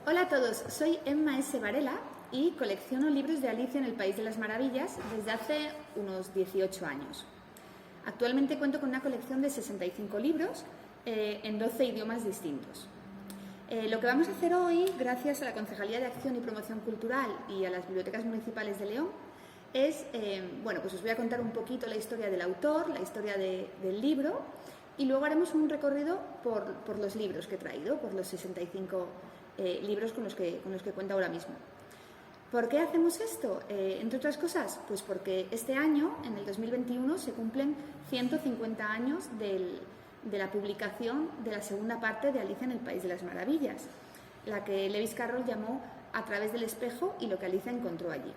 Hola a todos, soy Emma S. Varela y colecciono libros de Alicia en el País de las Maravillas desde hace unos 18 años. Actualmente cuento con una colección de 65 libros en 12 idiomas distintos. Lo que vamos a hacer hoy, gracias a la Concejalía de Acción y Promoción Cultural y a las Bibliotecas Municipales de León, es, pues os voy a contar un poquito la historia del autor, la historia del libro, y luego haremos un recorrido por los libros que he traído, por los 65 libros con los que cuento ahora mismo. ¿Por qué hacemos esto? Entre otras cosas, pues porque este año, en el 2021, se cumplen 150 años de la publicación de la segunda parte de Alicia en el País de las Maravillas, la que Lewis Carroll llamó A través del espejo y lo que Alicia encontró allí.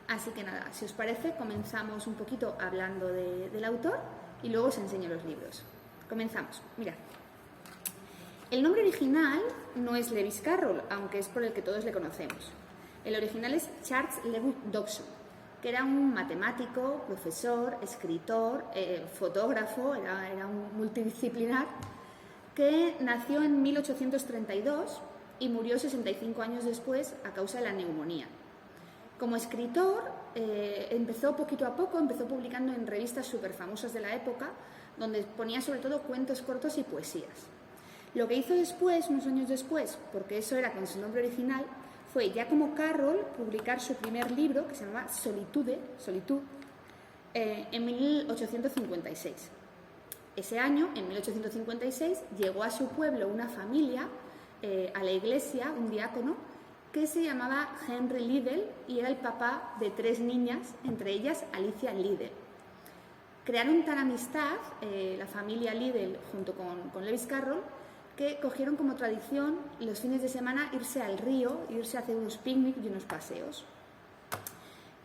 Así que nada, si os parece, comenzamos un poquito hablando del autor y luego os enseño los libros. Comenzamos. Mirad. El nombre original no es Lewis Carroll, aunque es por el que todos le conocemos. El original es Charles Lewis Dodgson, que era un matemático, profesor, escritor, fotógrafo, era un multidisciplinar, que nació en 1832 y murió 65 años después a causa de la neumonía. Como escritor, empezó poquito a poco, empezó publicando en revistas súper famosas de la época, donde ponía sobre todo cuentos cortos y poesías. Lo que hizo después, unos años después, porque eso era con su nombre original, fue ya como Carroll publicar su primer libro, que se llamaba Solitude, en 1856. Ese año, en 1856, llegó a su pueblo una familia, a la iglesia, un diácono, que se llamaba Henry Liddell y era el papá de 3 niñas, entre ellas Alicia Liddell. Crearon tal amistad, la familia Liddell junto con Lewis Carroll, que cogieron como tradición los fines de semana irse al río, irse a hacer unos picnics y unos paseos.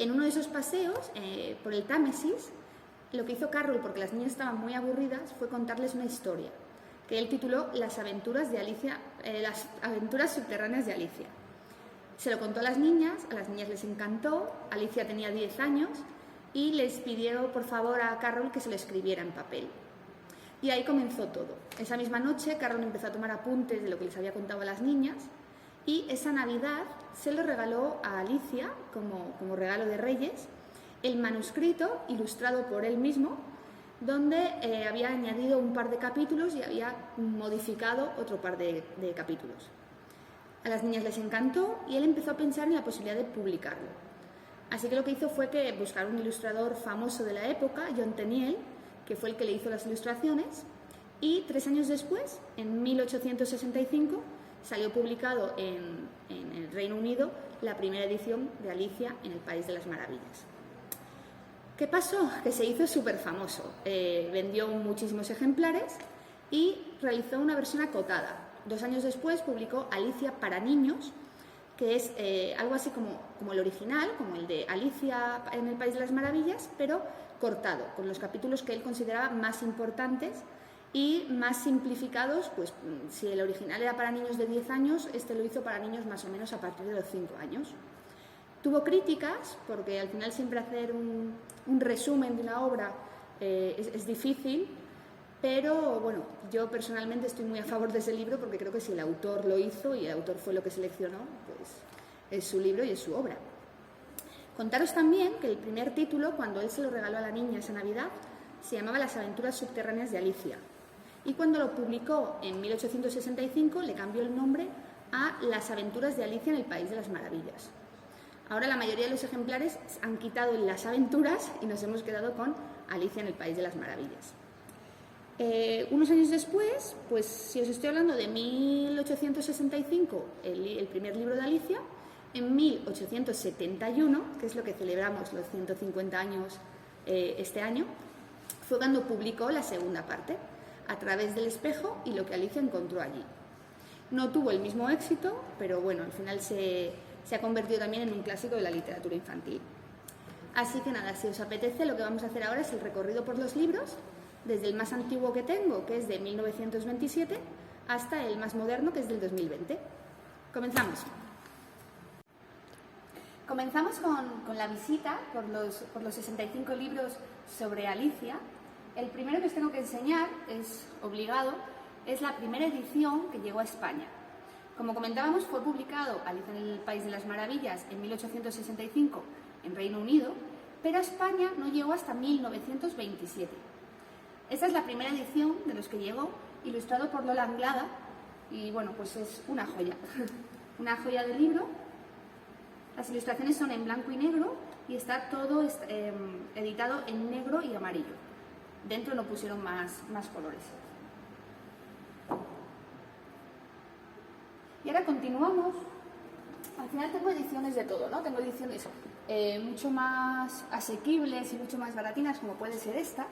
En uno de esos paseos, por el Támesis, lo que hizo Carroll, porque las niñas estaban muy aburridas, fue contarles una historia, que él tituló Las aventuras subterráneas de Alicia. Se lo contó a las niñas les encantó, Alicia tenía 10 años y les pidió por favor a Carroll que se lo escribiera en papel. Y ahí comenzó todo. Esa misma noche Carroll empezó a tomar apuntes de lo que les había contado a las niñas y esa Navidad se lo regaló a Alicia como regalo de Reyes el manuscrito ilustrado por él mismo, donde había añadido un par de capítulos y había modificado otro par de capítulos. A las niñas les encantó y él empezó a pensar en la posibilidad de publicarlo. Así que lo que hizo fue que buscar un ilustrador famoso de la época, John Tenniel, que fue el que le hizo las ilustraciones, y 3 años después, en 1865, salió publicado en el Reino Unido la primera edición de Alicia en el País de las Maravillas. ¿Qué pasó? Que se hizo súper famoso, vendió muchísimos ejemplares y realizó una versión acotada. 2 años después publicó Alicia para niños, que es algo así como el original, como el de Alicia en el País de las Maravillas, pero cortado, con los capítulos que él consideraba más importantes y más simplificados. Pues si el original era para niños de 10 años, este lo hizo para niños más o menos a partir de los 5 años. Tuvo críticas, porque al final siempre hacer un resumen de una obra es difícil, pero bueno, yo personalmente estoy muy a favor de ese libro porque creo que si el autor lo hizo y el autor fue lo que seleccionó, pues es su libro y es su obra. Contaros también que el primer título, cuando él se lo regaló a la niña esa Navidad, se llamaba Las aventuras subterráneas de Alicia. Y cuando lo publicó en 1865 le cambió el nombre a Las aventuras de Alicia en el País de las Maravillas. Ahora la mayoría de los ejemplares han quitado Las aventuras y nos hemos quedado con Alicia en el País de las Maravillas. Unos años después, pues si os estoy hablando de 1865, el primer libro de Alicia, en 1871, que es lo que celebramos los 150 años este año, fue cuando publicó la segunda parte, A través del espejo y lo que Alicia encontró allí. No tuvo el mismo éxito, pero bueno, al final se ha convertido también en un clásico de la literatura infantil. Así que nada, si os apetece, lo que vamos a hacer ahora es el recorrido por los libros, desde el más antiguo que tengo, que es de 1927, hasta el más moderno, que es del 2020. Comenzamos. Comenzamos con la visita por los 65 libros sobre Alicia. El primero que os tengo que enseñar, es obligado, es la primera edición que llegó a España. Como comentábamos, fue publicado Alicia en el País de las Maravillas en 1865 en Reino Unido, pero a España no llegó hasta 1927. Esta es la primera edición de los que llegó, ilustrado por Lola Anglada, y bueno, pues es una joya, una joya de libro. Las ilustraciones son en blanco y negro y está todo editado en negro y amarillo. Dentro no pusieron más colores. Y ahora continuamos. Al final tengo ediciones de todo, ¿no? Tengo ediciones mucho más asequibles y mucho más baratinas, como puede ser esta.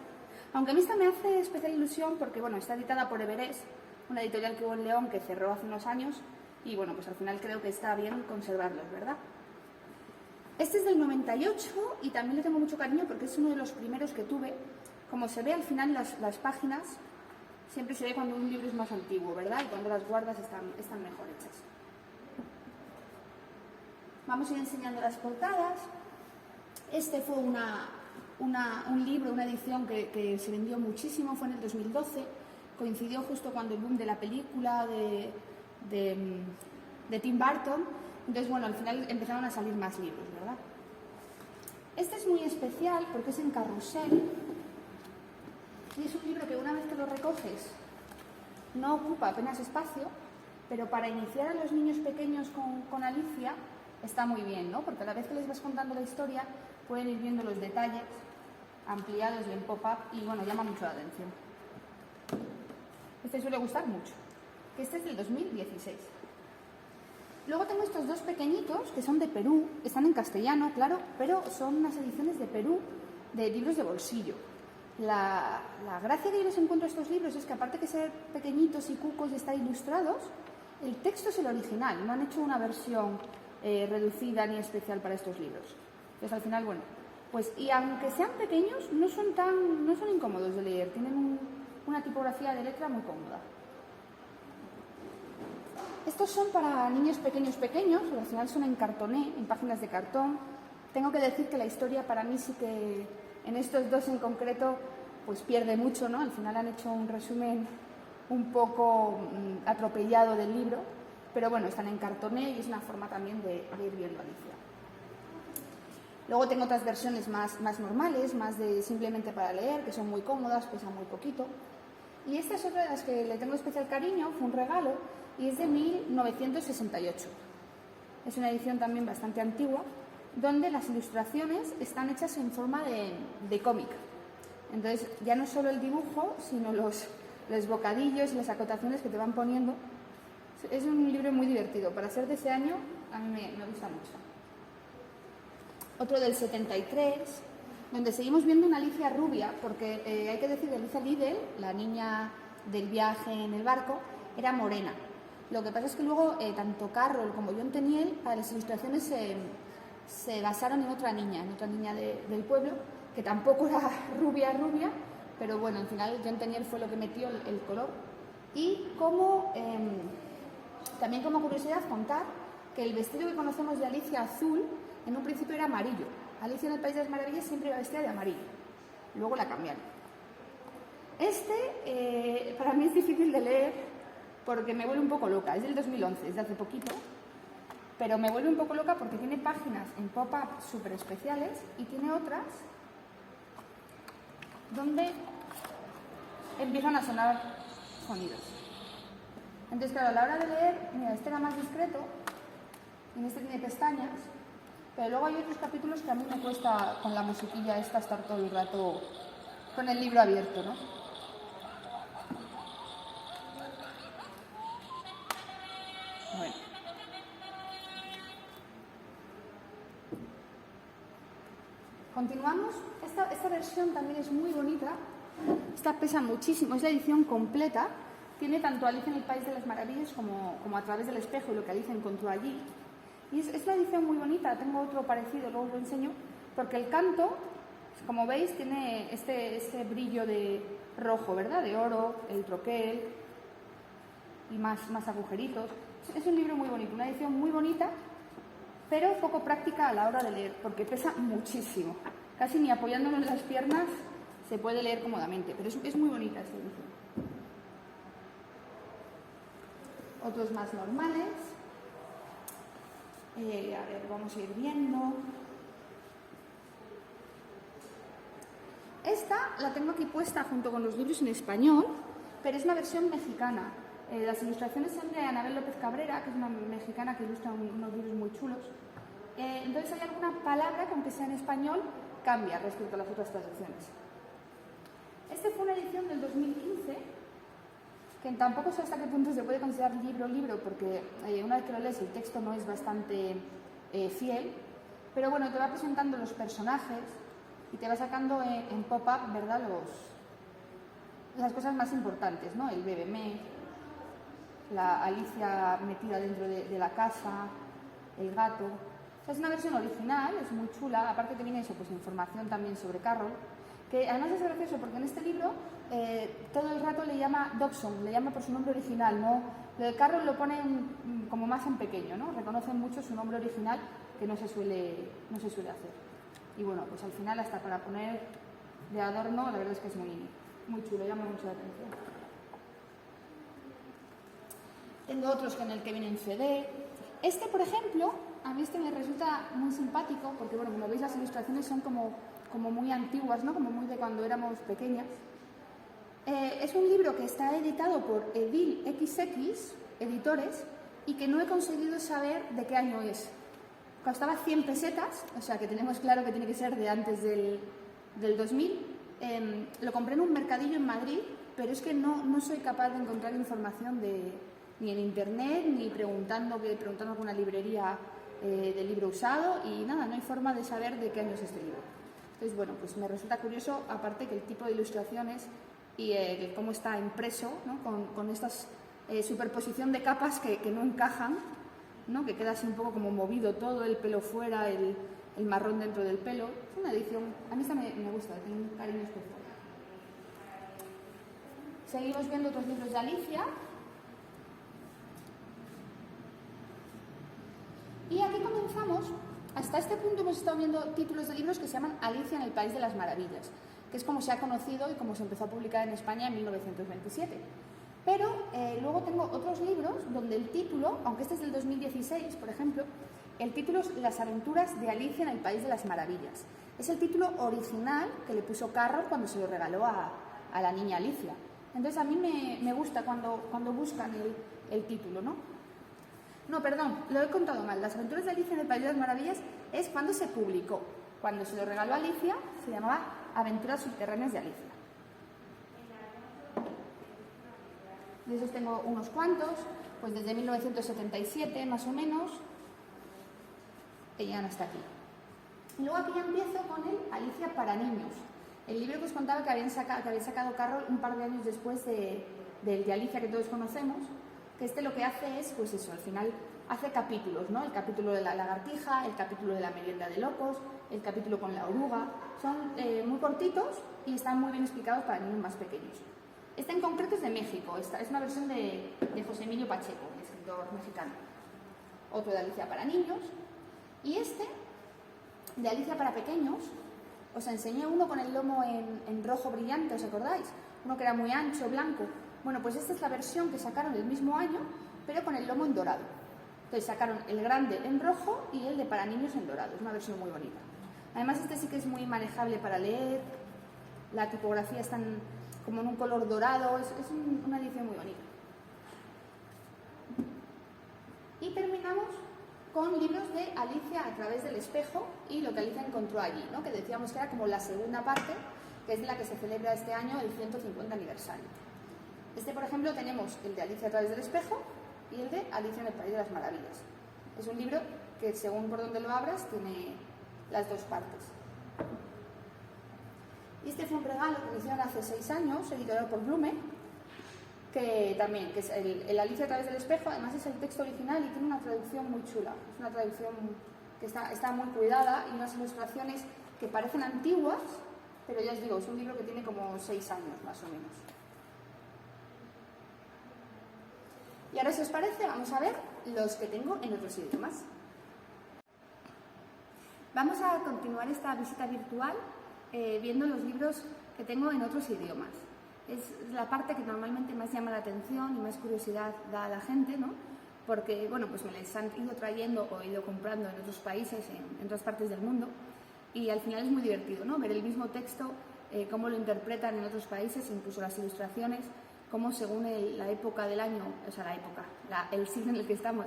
Aunque a mí esta me hace especial ilusión porque, bueno, está editada por Everest, una editorial que hubo en León que cerró hace unos años y, bueno, pues al final creo que está bien conservarlos, ¿verdad? Este es del 98 y también le tengo mucho cariño porque es uno de los primeros que tuve. Como se ve al final las páginas, siempre se ve cuando un libro es más antiguo, ¿verdad? Y cuando las guardas están mejor hechas. Vamos a ir enseñando las portadas. Este fue un libro, una edición que se vendió muchísimo, fue en el 2012. Coincidió justo cuando el boom de la película de Tim Burton. Entonces, bueno, al final empezaron a salir más libros, ¿verdad? Este es muy especial porque es en carrusel y es un libro que una vez que lo recoges no ocupa apenas espacio, pero para iniciar a los niños pequeños con Alicia está muy bien, ¿no? Porque a la vez que les vas contando la historia pueden ir viendo los detalles ampliados y en pop-up y, bueno, llama mucho la atención. Este suele gustar mucho, que este es del 2016. Luego tengo estos dos pequeñitos que son de Perú, están en castellano, claro, pero son unas ediciones de Perú de libros de bolsillo. La gracia que yo les encuentro a estos libros es que, aparte de ser pequeñitos y cucos y estar ilustrados, el texto es el original, no han hecho una versión reducida ni especial para estos libros. Entonces, al final, bueno, pues, y aunque sean pequeños, no son incómodos de leer, tienen una tipografía de letra muy cómoda. Estos son para niños pequeños, al final son en cartoné, en páginas de cartón. Tengo que decir que la historia para mí sí que, en estos dos en concreto, pues pierde mucho, ¿no? Al final han hecho un resumen un poco atropellado del libro, pero bueno, están en cartoné y es una forma también de ir viendo Alicia. Luego tengo otras versiones más normales, más de simplemente para leer, que son muy cómodas, pesan muy poquito. Y esta es otra de las que le tengo especial cariño, fue un regalo, y es de 1968. Es una edición también bastante antigua, donde las ilustraciones están hechas en forma de cómic. Entonces, ya no solo el dibujo, sino los bocadillos y las acotaciones que te van poniendo. Es un libro muy divertido. Para ser de ese año, a mí me gusta mucho. Otro del 73, donde seguimos viendo una Alicia rubia, porque hay que decir que Alicia Liddell, la niña del viaje en el barco, era morena. Lo que pasa es que luego tanto Carroll como John Tenniel para las ilustraciones se basaron en otra niña del pueblo, que tampoco era rubia, pero bueno, al final John Tenniel fue lo que metió el color. Y también como curiosidad contar que el vestido que conocemos de Alicia azul, en un principio era amarillo. Alicia en el País de las Maravillas siempre iba vestida de amarillo, luego la cambiaron. Para mí es difícil de leer porque me vuelve un poco loca, es del 2011, es de hace poquito, pero me vuelve un poco loca porque tiene páginas en pop-up súper especiales y tiene otras donde empiezan a sonar sonidos. Entonces, claro, a la hora de leer, mira, este era más discreto, y este tiene pestañas, pero luego hay otros capítulos que a mí me cuesta con la musiquilla esta estar todo el rato con el libro abierto, ¿no? Bueno. Continuamos. Esta versión también es muy bonita. Esta pesa muchísimo, es la edición completa. Tiene tanto Alicia en el País de las Maravillas como A través del espejo y lo que Alicia encontró allí. Y es una edición muy bonita. Tengo otro parecido, luego os lo enseño, porque el canto, como veis, tiene este brillo de rojo, ¿verdad? De oro, el troquel y más agujeritos. Es un libro muy bonito, una edición muy bonita, pero poco práctica a la hora de leer, porque pesa muchísimo. Casi ni apoyándolo en las piernas se puede leer cómodamente, pero es muy bonita esta edición. otros más normales. A ver, vamos a ir viendo. Esta la tengo aquí puesta junto con los libros en español, pero es una versión mexicana. Las ilustraciones son de Anabel López Cabrera, que es una mexicana que ilustra unos libros muy chulos. Entonces hay alguna palabra que, aunque sea en español, cambia respecto a las otras traducciones. Este fue una edición del 2015, que tampoco sé hasta qué punto se puede considerar libro, porque una vez que lo lees el texto no es bastante fiel, pero bueno, te va presentando los personajes y te va sacando en pop-up, ¿verdad?, las cosas más importantes, ¿no? El bebé, la Alicia metida dentro de la casa, el gato. O sea, es una versión original, es muy chula, aparte que viene eso, pues información también sobre Carroll, que además es gracioso porque en este libro todo el rato le llama Dobson, le llama por su nombre original, ¿no? Lo de Carroll lo ponen como más en pequeño, ¿no? Reconocen mucho su nombre original, que no se suele hacer. Y bueno, pues al final, hasta para poner de adorno, la verdad es que es muy chulo, llama mucho la atención. Tengo otros en el que vienen CD. Este, por ejemplo, a mí me resulta muy simpático, porque bueno, como veis, las ilustraciones son como muy antiguas, ¿no? Como muy de cuando éramos pequeñas. Es un libro que está editado por Edil XX Editores y que no he conseguido saber de qué año es. Costaba 100 pesetas, o sea que tenemos claro que tiene que ser de antes del 2000. Lo compré en un mercadillo en Madrid, pero es que no soy capaz de encontrar información ni en internet, ni preguntando a alguna librería de libro usado, y nada, no hay forma de saber de qué año es este libro. Entonces, bueno, pues me resulta curioso, aparte que el tipo de ilustraciones y cómo está impreso, ¿no? con esta superposición de capas que no encajan, ¿no? Que queda así un poco como movido todo, el pelo fuera, el marrón dentro del pelo. Es una edición, a mí esta me gusta, tiene un cariño especial. Seguimos viendo otros libros de Alicia. Y aquí comenzamos. Hasta este punto hemos estado viendo títulos de libros que se llaman Alicia en el País de las Maravillas, que es como se ha conocido y como se empezó a publicar en España en 1927. Pero luego tengo otros libros donde el título, aunque este es del 2016, por ejemplo, el título es Las aventuras de Alicia en el País de las Maravillas. Es el título original que le puso Carroll cuando se lo regaló a la niña Alicia. Entonces a mí me gusta cuando buscan el título, ¿no? No, perdón, lo he contado mal. Las aventuras de Alicia en el País de las Maravillas es cuando se publicó. Cuando se lo regaló a Alicia, se llamaba Aventuras subterráneas de Alicia. De esos tengo unos cuantos, pues desde 1977 más o menos, que llegan hasta aquí. Y luego aquí ya empiezo con el Alicia para niños. El libro que os contaba que había sacado Carroll un par de años después del de Alicia que todos conocemos, que lo que hace es, pues eso, al final hace capítulos, ¿no? El capítulo de la lagartija, el capítulo de la merienda de locos, el capítulo con la oruga. Son muy cortitos y están muy bien explicados para niños más pequeños. Este en concreto es de México, esta es una versión de José Emilio Pacheco, el escritor mexicano. Otro de Alicia para niños. Y este, de Alicia para pequeños, os enseñé uno con el lomo en rojo brillante, ¿os acordáis? Uno que era muy ancho, blanco. Bueno, pues esta es la versión que sacaron el mismo año, pero con el lomo en dorado. Entonces sacaron el grande en rojo y el de para niños en dorado. Es una versión muy bonita. Además, este sí que es muy manejable para leer. La tipografía está como en un color dorado. Es una edición muy bonita. Y terminamos con libros de Alicia a través del espejo y lo que Alicia encontró allí, ¿no? Que decíamos que era como la segunda parte, que es de la que se celebra este año el 150 aniversario. Por ejemplo, tenemos el de Alicia a través del espejo y el de Alicia en el País de las Maravillas. Es un libro que, según por donde lo abras, tiene las dos partes. Y este fue un regalo que me hicieron hace 6 años, editado por Blume, que es el Alicia a través del espejo. Además es el texto original y tiene una traducción muy chula. Es una traducción que está muy cuidada y unas ilustraciones que parecen antiguas, pero ya os digo, es un libro que tiene como 6 años más o menos. Y ahora, si os parece, vamos a ver los que tengo en otros idiomas. Vamos a continuar esta visita virtual viendo los libros que tengo en otros idiomas. es la parte que normalmente más llama la atención y más curiosidad da a la gente, ¿no? Porque, bueno, pues me les han ido trayendo o he ido comprando en otros países, en otras partes del mundo, y al final es muy divertido, ¿no? Ver el mismo texto, cómo lo interpretan en otros países, incluso las ilustraciones, cómo según la época del año, o sea, el siglo en el que estamos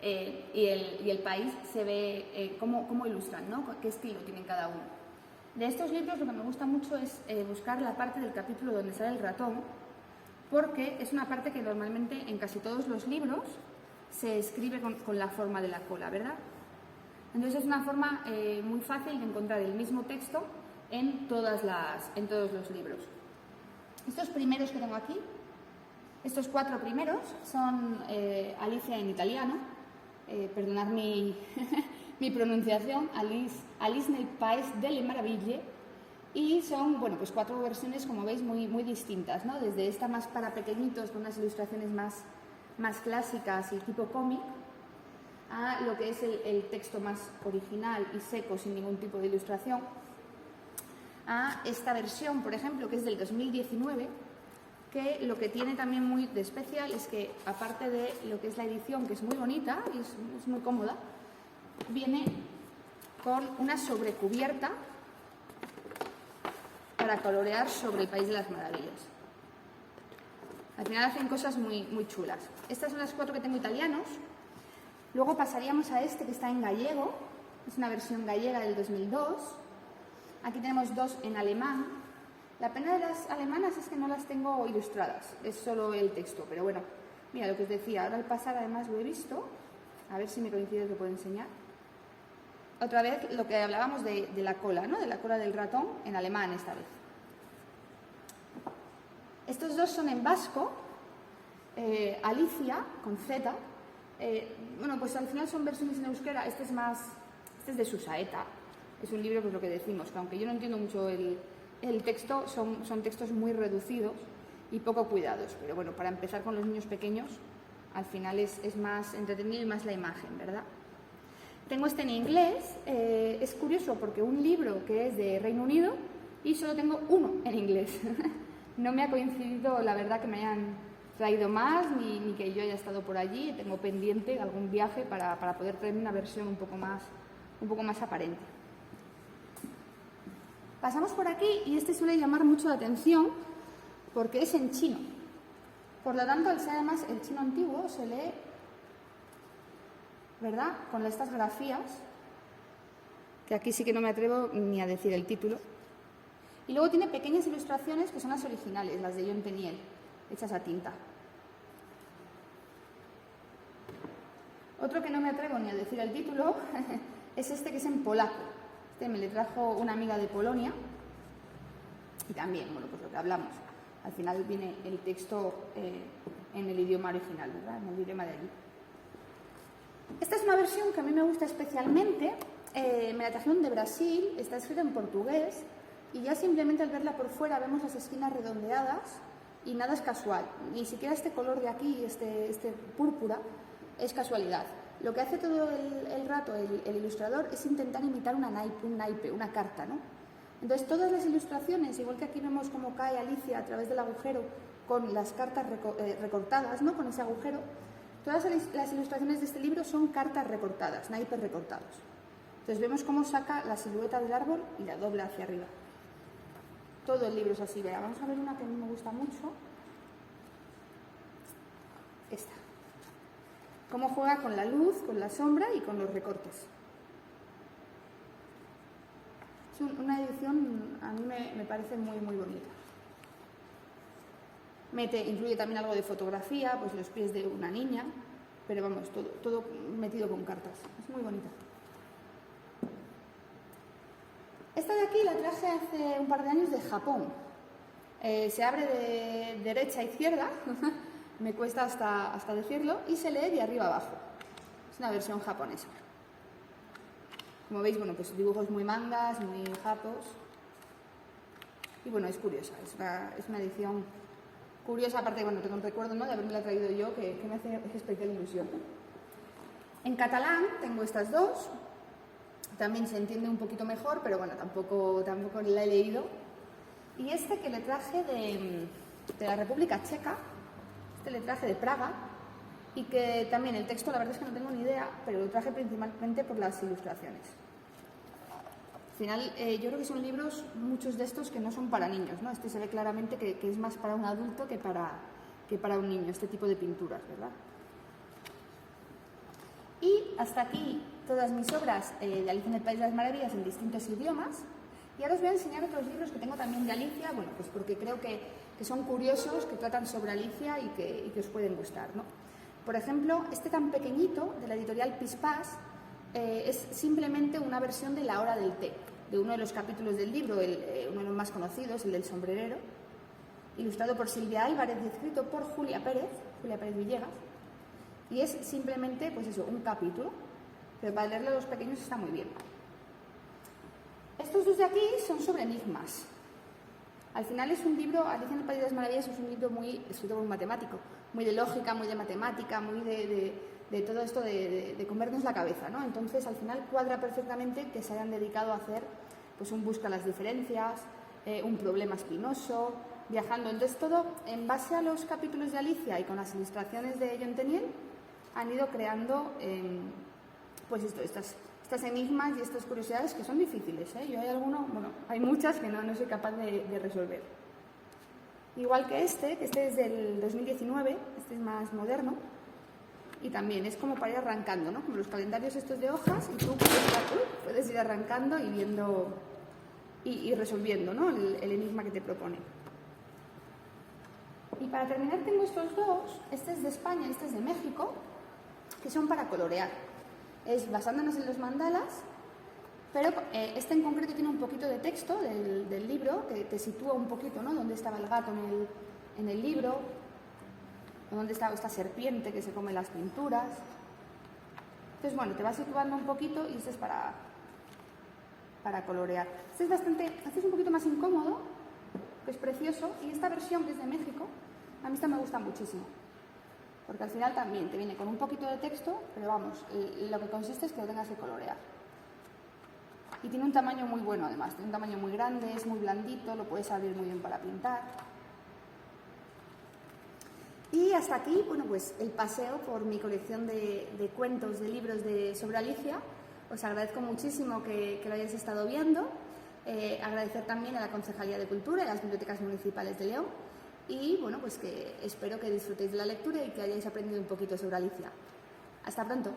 y el país, se ve cómo ilustran, ¿no? Qué estilo tienen cada uno. De estos libros lo que me gusta mucho es buscar la parte del capítulo donde sale el ratón, porque es una parte que normalmente en casi todos los libros se escribe con la forma de la cola, ¿verdad? Entonces es una forma muy fácil de encontrar el mismo texto en todos los libros. Estos primeros que tengo aquí, estos 4 primeros, son Alicia en italiano, perdonad mi, mi pronunciación, Alice nel País delle Meraviglie, y son, bueno, pues 4 versiones, como veis, muy distintas, ¿no? Desde esta más para pequeñitos, con unas ilustraciones más clásicas y tipo cómic, a lo que es el texto más original y seco, sin ningún tipo de ilustración, a esta versión, por ejemplo, que es del 2019, que lo que tiene también muy de especial es que, aparte de lo que es la edición, que es muy bonita y es muy cómoda, viene con una sobrecubierta para colorear sobre el País de las Maravillas. Al final hacen cosas muy chulas. Estas son las 4 que tengo italianos. Luego pasaríamos a este que está en gallego, es una versión gallega del 2002. Aquí tenemos 2 en alemán. La pena de las alemanas es que no las tengo ilustradas, es solo el texto, pero bueno, mira lo que os decía, ahora al pasar además lo he visto, a ver si me coincide que puedo enseñar. Otra vez lo que hablábamos de la cola, ¿no? De la cola del ratón, en alemán esta vez. Estos 2 son en vasco, Alicia, con Z. Bueno, pues al final son versiones en euskera, este es de Susaeta. Es un libro, pues lo que decimos, que aunque yo no entiendo mucho el texto, son textos muy reducidos y poco cuidados. Pero bueno, para empezar con los niños pequeños, al final es más entretenido y más la imagen, ¿verdad? Tengo este en inglés, es curioso porque un libro que es de Reino Unido y solo tengo uno en inglés. No me ha coincidido, la verdad, que me hayan traído más ni que yo haya estado por allí. Tengo pendiente algún viaje para poder traerme una versión un poco más aparente. Pasamos por aquí y este suele llamar mucho la atención porque es en chino. Por lo tanto, al ser además el chino antiguo, se lee, ¿verdad?, con estas grafías, que aquí sí que no me atrevo ni a decir el título. Y luego tiene pequeñas ilustraciones que son las originales, las de John Tenniel, hechas a tinta. Otro que no me atrevo ni a decir el título es este que es en polaco. Este me le trajo una amiga de Polonia y también, bueno, pues lo que hablamos. Al final viene el texto en el idioma original, ¿verdad?, en el idioma de allí. Esta es una versión que a mí me gusta especialmente. Me la trajeron de Brasil, está escrita en portugués y ya simplemente al verla por fuera vemos las esquinas redondeadas y nada es casual. Ni siquiera este color de aquí, este púrpura, es casualidad. Lo que hace todo el rato el ilustrador es intentar imitar un naipe, una carta, ¿no? Entonces todas las ilustraciones, igual que aquí vemos cómo cae Alicia a través del agujero con las cartas recortadas, ¿no?, con ese agujero, todas las ilustraciones de este libro son cartas recortadas, naipes recortados. Entonces vemos cómo saca la silueta del árbol y la dobla hacia arriba. Todo el libro es así. Verá, vamos a ver una que a mí me gusta mucho. Esta. Cómo juega con la luz, con la sombra y con los recortes. Es una edición, a mí me parece muy bonita. Incluye también algo de fotografía, pues los pies de una niña, pero vamos, todo metido con cartas. Es muy bonita. Esta de aquí la traje hace un par de años de Japón. Se abre de derecha a izquierda, me cuesta hasta decirlo, y se lee de arriba abajo. Es una versión japonesa. Como veis, bueno, pues dibujos muy mangas, muy japos. Y bueno, es curiosa, es una edición curiosa, aparte, bueno, tengo un recuerdo, ¿no?, de haberme traído yo, que me hace especial ilusión. En catalán tengo estas 2. También se entiende un poquito mejor, pero bueno, tampoco la he leído. Y este que le traje de la República Checa, este le traje de Praga, y que también el texto la verdad es que no tengo ni idea, pero lo traje principalmente por las ilustraciones. Al final yo creo que son libros, muchos de estos, que no son para niños, ¿no? Este se ve claramente que es más para un adulto que para un niño, este tipo de pinturas, ¿verdad? Y hasta aquí todas mis obras de Alicia en el País de las Maravillas en distintos idiomas. Y ahora os voy a enseñar otros libros que tengo también de Alicia, bueno, pues porque creo que son curiosos, que tratan sobre Alicia y que os pueden gustar, ¿no? Por ejemplo, este tan pequeñito, de la editorial Pispás, es simplemente una versión de La hora del té, de uno de los capítulos del libro, uno de los más conocidos, el del sombrerero, ilustrado por Silvia Álvarez y escrito por Julia Pérez Villegas. Y es simplemente, pues eso, un capítulo, pero para leerlo a los pequeños está muy bien. Estos dos de aquí son sobre enigmas. Al final es un libro, Alicia en el País de las Maravillas es un libro muy escrito por un matemático, muy de lógica, muy de matemática, muy de todo esto de comernos la cabeza, ¿no? Entonces al final cuadra perfectamente que se hayan dedicado a hacer pues un busca las diferencias, un problema espinoso, viajando. Entonces todo en base a los capítulos de Alicia y con las ilustraciones de John Tenniel han ido creando pues estas enigmas y estas curiosidades que son difíciles, ¿eh? Yo hay muchas que no soy capaz de resolver. Igual que este es del 2019, este es más moderno y también es como para ir arrancando, ¿no? Como los calendarios estos de hojas, y tú puedes ir arrancando y viendo y resolviendo, ¿no? el enigma que te propone. Y para terminar tengo estos dos, este es de España y este es de México, que son para colorear. Es basándonos en los mandalas, pero este en concreto tiene un poquito de texto del libro, que te sitúa un poquito, ¿no? Dónde estaba el gato en el libro, dónde estaba esta serpiente que se come las pinturas. Entonces, bueno, te va situando un poquito y este es para colorear. Este es un poquito más incómodo, que es precioso, y esta versión que es de México, a mí esta me gusta muchísimo. Porque al final también te viene con un poquito de texto, pero vamos, lo que consiste es que lo tengas que colorear. Y tiene un tamaño muy bueno además, tiene un tamaño muy grande, es muy blandito, lo puedes abrir muy bien para pintar. Y hasta aquí, bueno, pues el paseo por mi colección de cuentos, de libros sobre Alicia. Os agradezco muchísimo que lo hayáis estado viendo. Agradecer también a la Concejalía de Cultura y a las Bibliotecas Municipales de León. Y bueno, pues que espero que disfrutéis de la lectura y que hayáis aprendido un poquito sobre Alicia. Hasta pronto.